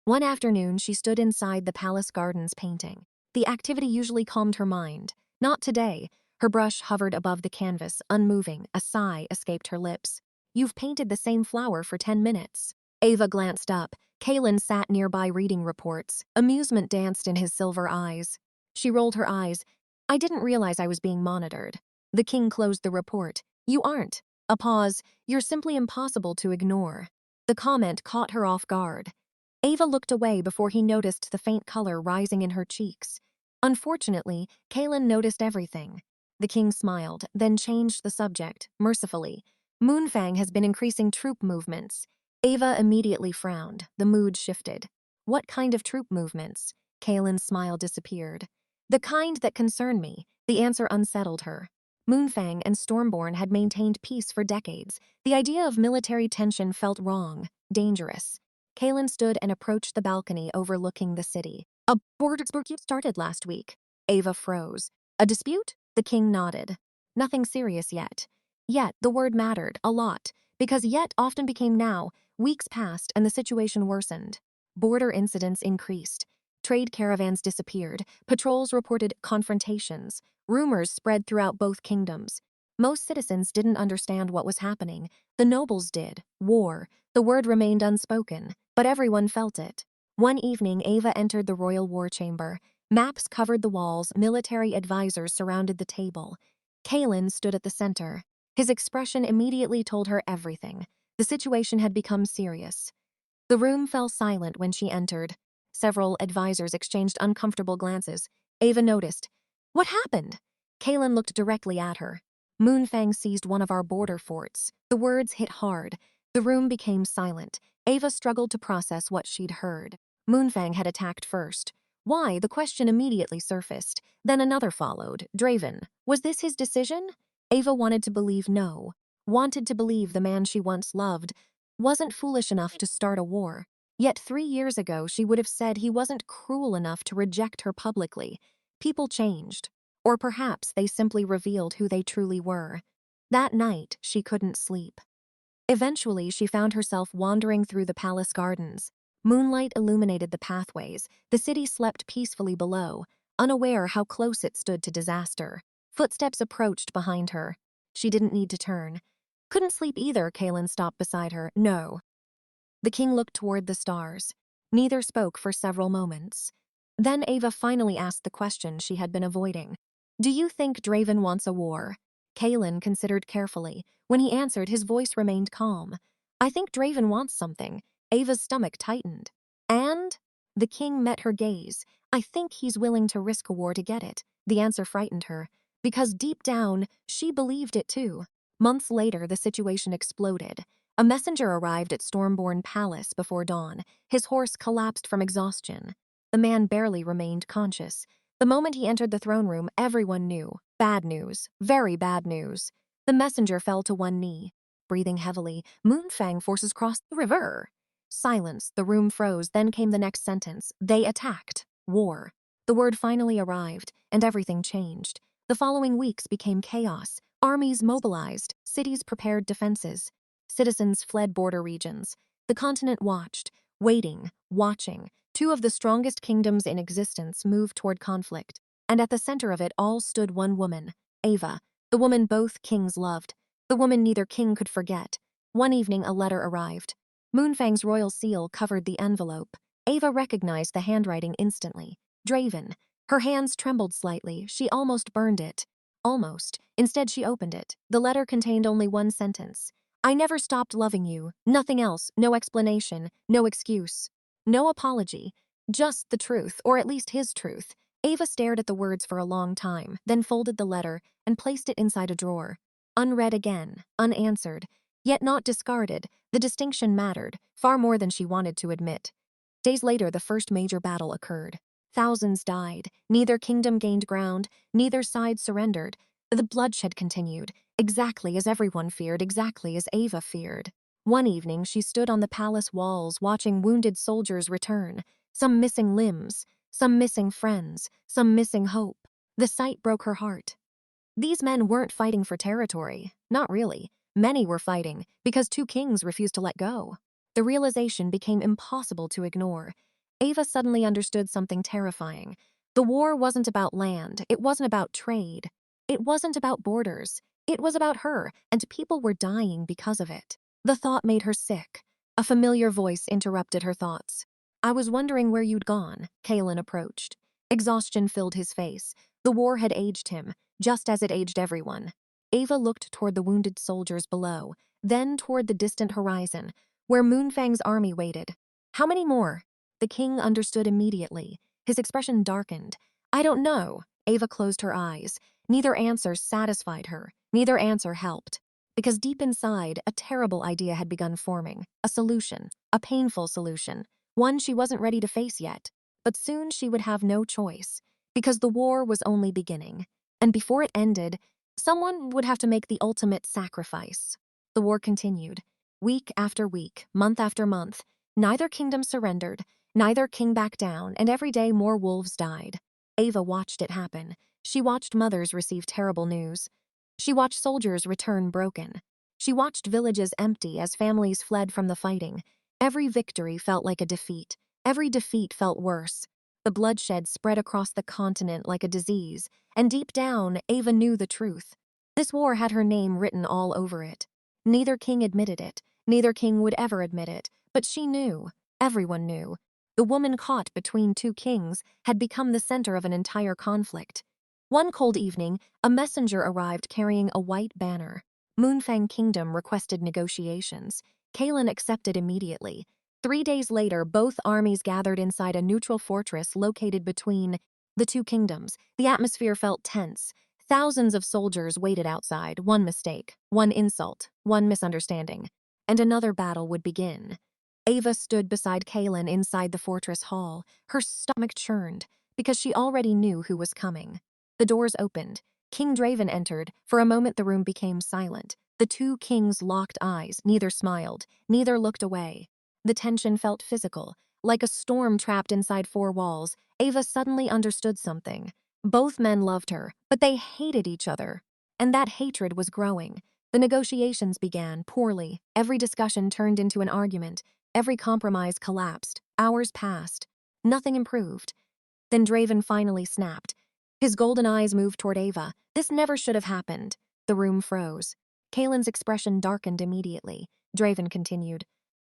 One afternoon, she stood inside the palace gardens painting. The activity usually calmed her mind. Not today. Her brush hovered above the canvas, unmoving. A sigh escaped her lips. You've painted the same flower for 10 minutes. Ava glanced up. Kaelen sat nearby reading reports. Amusement danced in his silver eyes. She rolled her eyes. I didn't realize I was being monitored. The king closed the report. You aren't. A pause. You're simply impossible to ignore. The comment caught her off guard. Ava looked away before he noticed the faint color rising in her cheeks. Unfortunately, Kaelen noticed everything. The king smiled, then changed the subject, mercifully. Moonfang has been increasing troop movements. Ava immediately frowned. The mood shifted. What kind of troop movements? Kaelen's smile disappeared. The kind that concern me. The answer unsettled her. Moonfang and Stormborn had maintained peace for decades. The idea of military tension felt wrong, dangerous. Kaelen stood and approached the balcony overlooking the city. A border dispute started last week. Ava froze. A dispute? The king nodded. Nothing serious yet. Yet the word mattered, a lot, because yet often became now. Weeks passed and the situation worsened. Border incidents increased. Trade caravans disappeared. Patrols reported confrontations. Rumors spread throughout both kingdoms. Most citizens didn't understand what was happening. The nobles did. War. The word remained unspoken, but everyone felt it. One evening, Ava entered the royal war chamber. Maps covered the walls, military advisors surrounded the table. Kaelen stood at the center. His expression immediately told her everything. The situation had become serious. The room fell silent when she entered. Several advisors exchanged uncomfortable glances. Ava noticed. "What happened?" Kaelen looked directly at her. "Moonfang seized one of our border forts." The words hit hard. The room became silent. Ava struggled to process what she'd heard. Moonfang had attacked first. Why? The question immediately surfaced. Then another followed. Draven. Was this his decision? Ava wanted to believe no. Wanted to believe the man she once loved wasn't foolish enough to start a war. Yet 3 years ago, she would have said he wasn't cruel enough to reject her publicly. People changed. Or perhaps they simply revealed who they truly were. That night, she couldn't sleep. Eventually, she found herself wandering through the palace gardens. Moonlight illuminated the pathways. The city slept peacefully below, unaware how close it stood to disaster. Footsteps approached behind her. She didn't need to turn. Couldn't sleep either, Kaelen stopped beside her. No. The king looked toward the stars. Neither spoke for several moments. Then Ava finally asked the question she had been avoiding. "Do you think Draven wants a war?" Kaelen considered carefully. When he answered, his voice remained calm. "I think Draven wants something." Ava's stomach tightened. "And?" The king met her gaze. "I think he's willing to risk a war to get it." The answer frightened her, because deep down, she believed it too. Months later, the situation exploded. A messenger arrived at Stormborn Palace before dawn. His horse collapsed from exhaustion. The man barely remained conscious. The moment he entered the throne room, everyone knew. Bad news. Very bad news. The messenger fell to one knee. Breathing heavily, "Moonfang forces crossed the river." Silence. The room froze. Then came the next sentence. "They attacked. War." The word finally arrived, and everything changed. The following weeks became chaos. Armies mobilized. Cities prepared defenses. Citizens fled border regions. The continent watched, waiting, watching. Two of the strongest kingdoms in existence moved toward conflict. And at the center of it all stood one woman, Ava, the woman both kings loved, the woman neither king could forget. One evening, a letter arrived. Moonfang's royal seal covered the envelope. Ava recognized the handwriting instantly. Draven. Her hands trembled slightly. She almost burned it. Almost. Instead, she opened it. The letter contained only one sentence. "I never stopped loving you. Nothing else. No explanation. No excuse. No apology. Just the truth, or at least his truth." Ava stared at the words for a long time, then folded the letter and placed it inside a drawer. Unread again, unanswered, yet not discarded. The distinction mattered, far more than she wanted to admit. Days later, the first major battle occurred. Thousands died. Neither kingdom gained ground. Neither side surrendered. The bloodshed continued, exactly as everyone feared, exactly as Ava feared. One evening, she stood on the palace walls watching wounded soldiers return, some missing limbs, some missing friends, some missing hope. The sight broke her heart. These men weren't fighting for territory. Not really. Many were fighting because two kings refused to let go. The realization became impossible to ignore. Ava suddenly understood something terrifying. The war wasn't about land. It wasn't about trade. It wasn't about borders. It was about her, and people were dying because of it. The thought made her sick. A familiar voice interrupted her thoughts. "I was wondering where you'd gone." Kaelen approached. Exhaustion filled his face. The war had aged him, just as it aged everyone. Ava looked toward the wounded soldiers below, then toward the distant horizon, where Moonfang's army waited. "How many more?" The king understood immediately. His expression darkened. "I don't know." Ava closed her eyes. Neither answer satisfied her. Neither answer helped. Because deep inside, a terrible idea had begun forming. A solution. A painful solution. One she wasn't ready to face yet. But soon she would have no choice. Because the war was only beginning. And before it ended, someone would have to make the ultimate sacrifice. The war continued. Week after week, month after month. Neither kingdom surrendered. Neither king backed down, and every day more wolves died. Ava watched it happen. She watched mothers receive terrible news. She watched soldiers return broken. She watched villages empty as families fled from the fighting. Every victory felt like a defeat. Every defeat felt worse. The bloodshed spread across the continent like a disease, and deep down, Ava knew the truth. This war had her name written all over it. Neither king admitted it. Neither king would ever admit it. But she knew. Everyone knew. The woman caught between two kings had become the center of an entire conflict. One cold evening, a messenger arrived carrying a white banner. Moonfang Kingdom requested negotiations. Kaelen accepted immediately. 3 days later, both armies gathered inside a neutral fortress located between the two kingdoms. The atmosphere felt tense. Thousands of soldiers waited outside. One mistake, one insult, one misunderstanding, and another battle would begin. Ava stood beside Kaelen inside the fortress hall. Her stomach churned, because she already knew who was coming. The doors opened. King Draven entered. For a moment the room became silent. The two kings locked eyes. Neither smiled. Neither looked away. The tension felt physical. Like a storm trapped inside four walls, Ava suddenly understood something. Both men loved her, but they hated each other. And that hatred was growing. The negotiations began poorly. Every discussion turned into an argument. Every compromise collapsed. Hours passed. Nothing improved. Then Draven finally snapped. His golden eyes moved toward Ava. This never should have happened. The room froze. Kaelen's expression darkened immediately. Draven continued.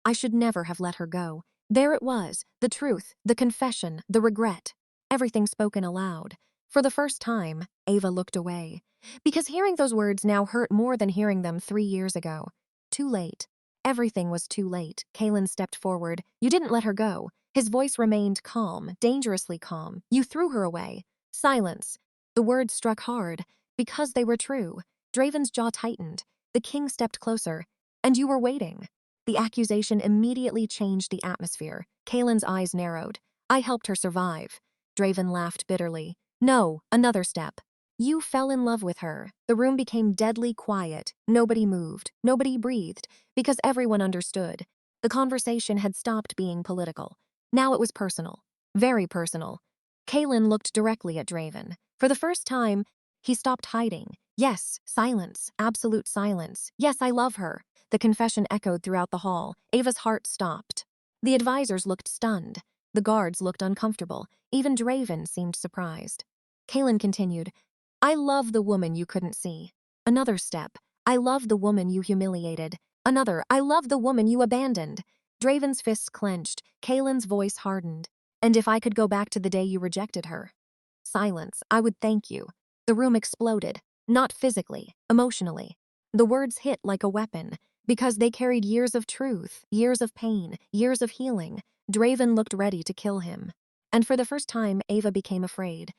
I should never have let her go. There it was, the truth, the confession, the regret. Everything spoken aloud. For the first time, Ava looked away. Because hearing those words now hurt more than hearing them 3 years ago. Too late. Everything was too late. Kaelen stepped forward. You didn't let her go. His voice remained calm, dangerously calm. You threw her away. Silence. The words struck hard, because they were true. Draven's jaw tightened. The king stepped closer. And you were waiting. The accusation immediately changed the atmosphere. Kaelen's eyes narrowed. I helped her survive. Draven laughed bitterly. No, another step. You fell in love with her. The room became deadly quiet. Nobody moved. Nobody breathed, because everyone understood. The conversation had stopped being political. Now it was personal. Very personal. Kaelen looked directly at Draven. For the first time, he stopped hiding. Yes, silence. Absolute silence. Yes, I love her. The confession echoed throughout the hall. Ava's heart stopped. The advisors looked stunned. The guards looked uncomfortable. Even Draven seemed surprised. Kaelen continued, I love the woman you couldn't see. Another step. I love the woman you humiliated. Another. I love the woman you abandoned. Draven's fists clenched. Kaelen's voice hardened. And if I could go back to the day you rejected her. Silence. I would thank you. The room exploded. Not physically, emotionally. The words hit like a weapon, because they carried years of truth, years of pain, years of healing. Draven looked ready to kill him. And for the first time, Ava became afraid.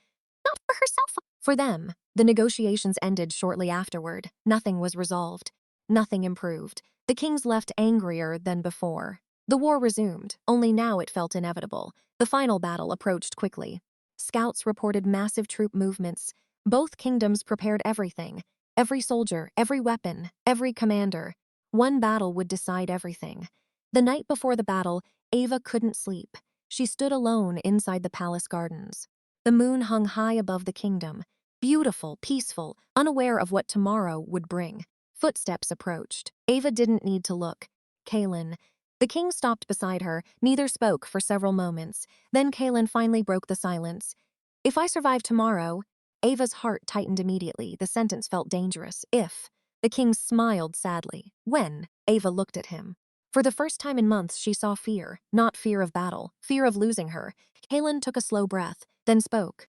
Not for herself. For them. The negotiations ended shortly afterward. Nothing was resolved. Nothing improved. The kings left angrier than before. The war resumed, only now it felt inevitable. The final battle approached quickly. Scouts reported massive troop movements. Both kingdoms prepared everything. Every soldier, every weapon, every commander. One battle would decide everything. The night before the battle, Ava couldn't sleep. She stood alone inside the palace gardens. The moon hung high above the kingdom. Beautiful, peaceful, unaware of what tomorrow would bring. Footsteps approached. Ava didn't need to look. Kaelen. The king stopped beside her. Neither spoke for several moments. Then Kaelen finally broke the silence. If I survive tomorrow. Ava's heart tightened immediately. The sentence felt dangerous. If. The king smiled sadly. When? Ava looked at him. For the first time in months, she saw fear. Not fear of battle. Fear of losing her. Kaelen took a slow breath, then spoke.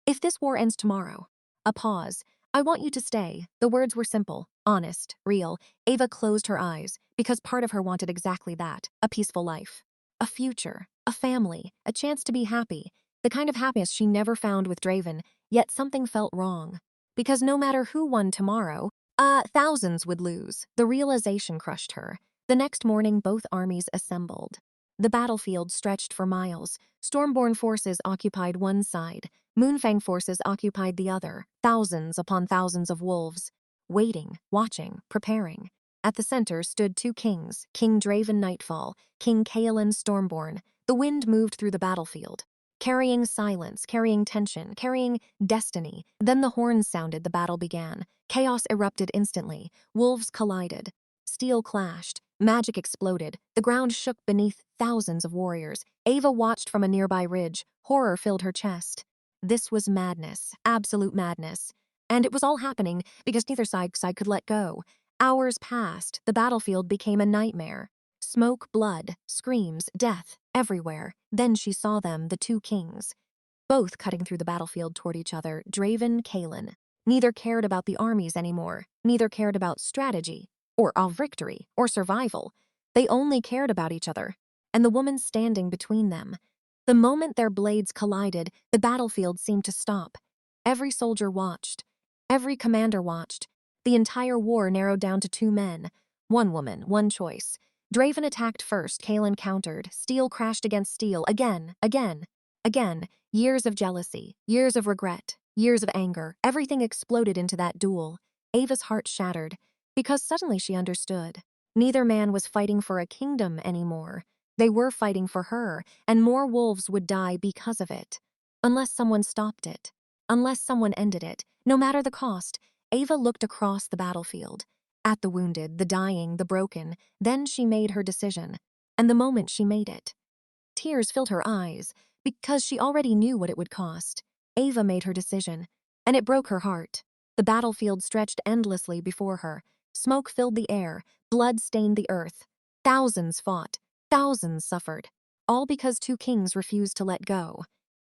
If this war ends tomorrow. A pause. I want you to stay. The words were simple, honest, real. Ava closed her eyes, because part of her wanted exactly that. A peaceful life. A future. A family. A chance to be happy. The kind of happiness she never found with Draven, yet something felt wrong. Because no matter who won tomorrow, thousands would lose. The realization crushed her. The next morning, both armies assembled. The battlefield stretched for miles. Stormborn forces occupied one side. Moonfang forces occupied the other. Thousands upon thousands of wolves. Waiting, watching, preparing. At the center stood two kings, King Draven Nightfall, King Kaelen Stormborn. The wind moved through the battlefield, carrying silence, carrying tension, carrying destiny. Then the horns sounded, the battle began. Chaos erupted instantly. Wolves collided. Steel clashed. Magic exploded. The ground shook beneath thousands of warriors. Ava watched from a nearby ridge. Horror filled her chest. This was madness. Absolute madness. And it was all happening because neither side could let go. Hours passed. The battlefield became a nightmare. Smoke, blood, screams, death, everywhere. Then she saw them, the two kings. Both cutting through the battlefield toward each other. Draven, Kaelen. Neither cared about the armies anymore. Neither cared about strategy, or of victory, or survival. They only cared about each other, and the woman standing between them. The moment their blades collided, the battlefield seemed to stop. Every soldier watched. Every commander watched. The entire war narrowed down to two men. One woman, one choice. Draven attacked first, Kaelen countered. Steel crashed against steel, again. Years of jealousy, years of regret, years of anger, everything exploded into that duel. Ava's heart shattered, because suddenly she understood. Neither man was fighting for a kingdom anymore. They were fighting for her, and more wolves would die because of it. Unless someone stopped it. Unless someone ended it. No matter the cost, Ava looked across the battlefield. At the wounded, the dying, the broken. Then she made her decision. And the moment she made it, tears filled her eyes, because she already knew what it would cost. Ava made her decision, and it broke her heart. The battlefield stretched endlessly before her. Smoke filled the air, blood stained the earth. Thousands fought, thousands suffered, all because two kings refused to let go.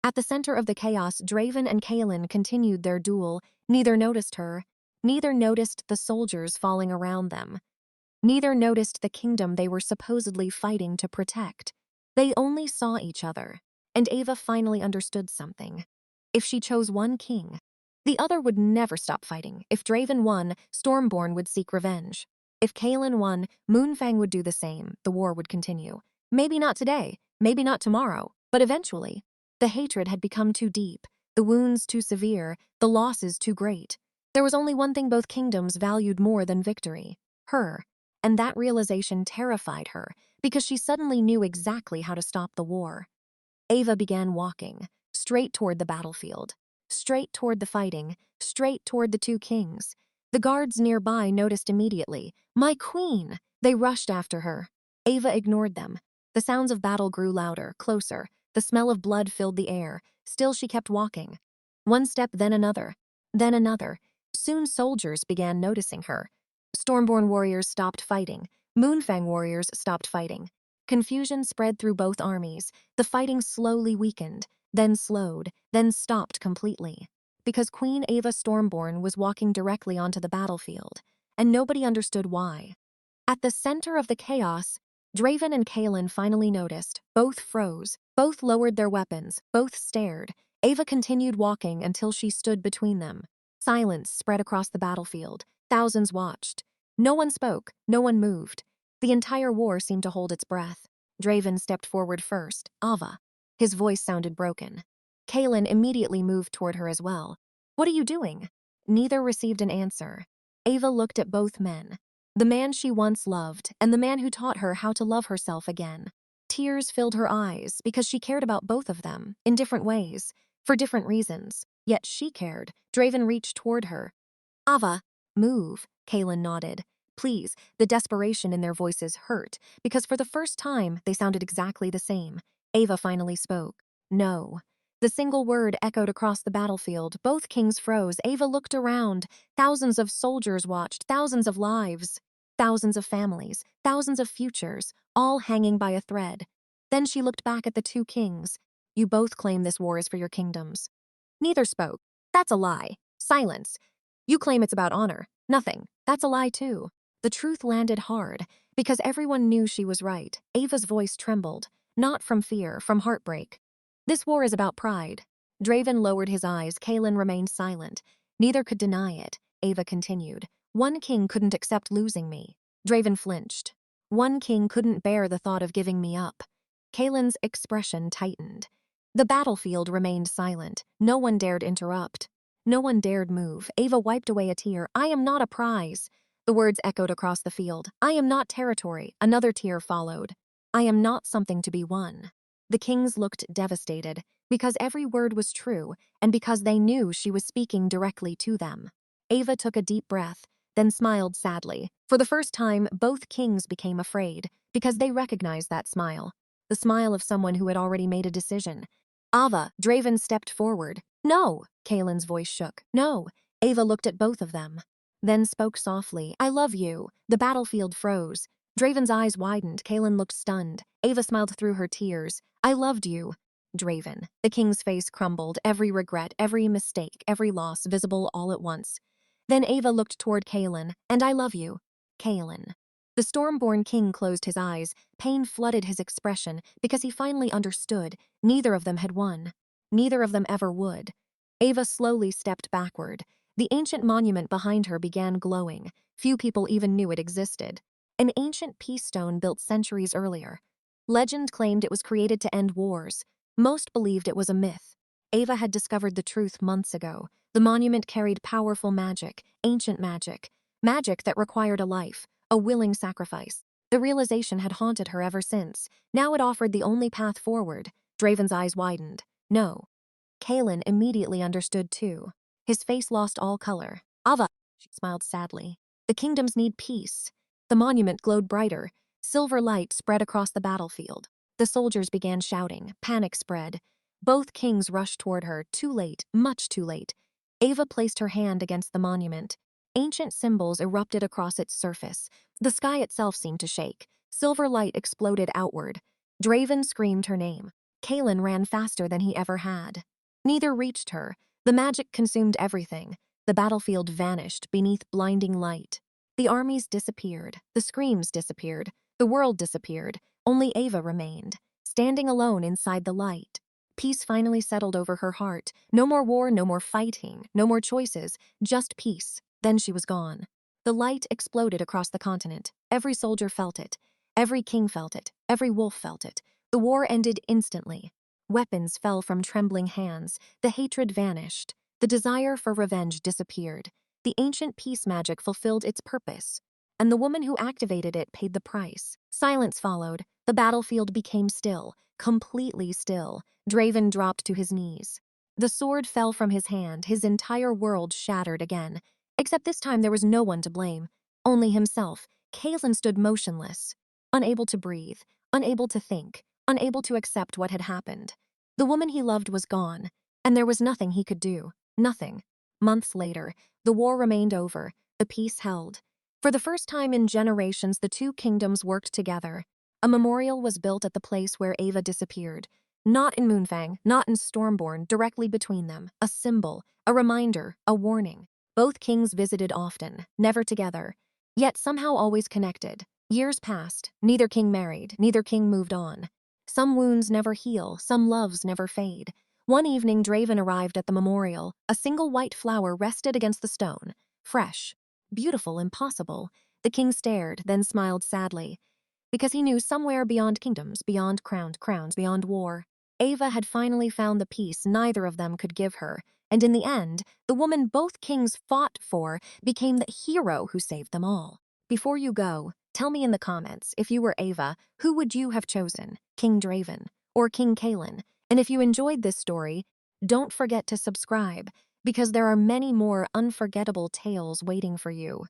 At the center of the chaos, Draven and Kaelen continued their duel. Neither noticed her. Neither noticed the soldiers falling around them. Neither noticed the kingdom they were supposedly fighting to protect. They only saw each other, and Ava finally understood something. If she chose one king, the other would never stop fighting. If Draven won, Stormborn would seek revenge. If Kaelen won, Moonfang would do the same. The war would continue. Maybe not today, maybe not tomorrow, but eventually. The hatred had become too deep, the wounds too severe, the losses too great. There was only one thing both kingdoms valued more than victory: her. And that realization terrified her, because she suddenly knew exactly how to stop the war. Ava began walking, straight toward the battlefield, straight toward the fighting, straight toward the two kings. The guards nearby noticed immediately. "My queen!" They rushed after her. Ava ignored them. The sounds of battle grew louder, closer. The smell of blood filled the air. Still she kept walking. One step, then another. Then another. Soon soldiers began noticing her. Stormborn warriors stopped fighting. Moonfang warriors stopped fighting. Confusion spread through both armies. The fighting slowly weakened, then slowed, then stopped completely. Because Queen Ava Stormborn was walking directly onto the battlefield, and nobody understood why. At the center of the chaos, Draven and Kaelen finally noticed. Both froze, both lowered their weapons, both stared. Ava continued walking until she stood between them. Silence spread across the battlefield. Thousands watched. No one spoke, no one moved. The entire war seemed to hold its breath. Draven stepped forward first. "Ava." His voice sounded broken. Kaelen immediately moved toward her as well. "What are you doing?" Neither received an answer. Ava looked at both men. The man she once loved, and the man who taught her how to love herself again. Tears filled her eyes because she cared about both of them, in different ways, for different reasons. Yet she cared. Draven reached toward her. "Ava, move," Kaelen nodded. "Please." The desperation in their voices hurt, because for the first time they sounded exactly the same. Ava finally spoke. "No." The single word echoed across the battlefield. Both kings froze. Ava looked around. Thousands of soldiers watched, thousands of lives, thousands of families, thousands of futures, all hanging by a thread. Then she looked back at the two kings. "You both claim this war is for your kingdoms." Neither spoke. "That's a lie." Silence. "You claim it's about honor." "Nothing. That's a lie too." The truth landed hard, because everyone knew she was right. Ava's voice trembled, not from fear, from heartbreak. "This war is about pride." Draven lowered his eyes. Kaelen remained silent. "Neither could deny it," Ava continued. "One king couldn't accept losing me." Draven flinched. "One king couldn't bear the thought of giving me up." Kaelen's expression tightened. The battlefield remained silent. No one dared interrupt. No one dared move. Ava wiped away a tear. "I am not a prize." The words echoed across the field. "I am not territory." Another tear followed. "I am not something to be won." The kings looked devastated, because every word was true, and because they knew she was speaking directly to them. Ava took a deep breath, then smiled sadly. For the first time, both kings became afraid, because they recognized that smile. The smile of someone who had already made a decision. "Ava," Draven stepped forward. "No," Kaelen's voice shook. "No." Ava looked at both of them, then spoke softly. "I love you." The battlefield froze. Draven's eyes widened. Kaelen looked stunned. Ava smiled through her tears. "I loved you." Draven. The king's face crumbled, every regret, every mistake, every loss visible all at once. Then Ava looked toward Kaelen. And I love you, Kaelen. The Stormborn king closed his eyes. Pain flooded his expression because he finally understood. Neither of them had won. Neither of them ever would. Ava slowly stepped backward. The ancient monument behind her began glowing. Few people even knew it existed. An ancient peace stone built centuries earlier. Legend claimed it was created to end wars. Most believed it was a myth. Ava had discovered the truth months ago. The monument carried powerful magic, ancient magic, magic that required a life, a willing sacrifice. The realization had haunted her ever since. Now it offered the only path forward. Draven's eyes widened. No. Kaelen immediately understood too. His face lost all color. Ava, she smiled sadly. The kingdoms need peace. The monument glowed brighter. Silver light spread across the battlefield. The soldiers began shouting. Panic spread. Both kings rushed toward her, too late, much too late. Ava placed her hand against the monument. Ancient symbols erupted across its surface. The sky itself seemed to shake. Silver light exploded outward. Draven screamed her name. Kaelen ran faster than he ever had. Neither reached her. The magic consumed everything. The battlefield vanished beneath blinding light. The armies disappeared. The screams disappeared. The world disappeared. Only Ava remained, standing alone inside the light. Peace finally settled over her heart. No more war, no more fighting, no more choices, just peace. Then she was gone. The light exploded across the continent. Every soldier felt it. Every king felt it. Every wolf felt it. The war ended instantly. Weapons fell from trembling hands. The hatred vanished. The desire for revenge disappeared. The ancient peace magic fulfilled its purpose. And the woman who activated it paid the price. Silence followed. The battlefield became still, completely still. Draven dropped to his knees. The sword fell from his hand. His entire world shattered again. Except this time there was no one to blame. Only himself. Kaelen stood motionless, unable to breathe, unable to think, unable to accept what had happened. The woman he loved was gone, and there was nothing he could do. Nothing. Months later, the war remained over. The peace held. For the first time in generations, the two kingdoms worked together. A memorial was built at the place where Ava disappeared. Not in Moonfang, not in Stormborn, directly between them. A symbol, a reminder, a warning. Both kings visited often, never together, yet somehow always connected. Years passed. Neither king married, neither king moved on. Some wounds never heal, some loves never fade. One evening, Draven arrived at the memorial. A single white flower rested against the stone. Fresh. Beautiful, impossible. The king stared, then smiled sadly. Because he knew somewhere beyond kingdoms, beyond crowned crowns, beyond war, Ava had finally found the peace neither of them could give her. And in the end, the woman both kings fought for became the hero who saved them all. Before you go, tell me in the comments, if you were Ava, who would you have chosen, King Draven or King Kaelen? And if you enjoyed this story, don't forget to subscribe, because there are many more unforgettable tales waiting for you.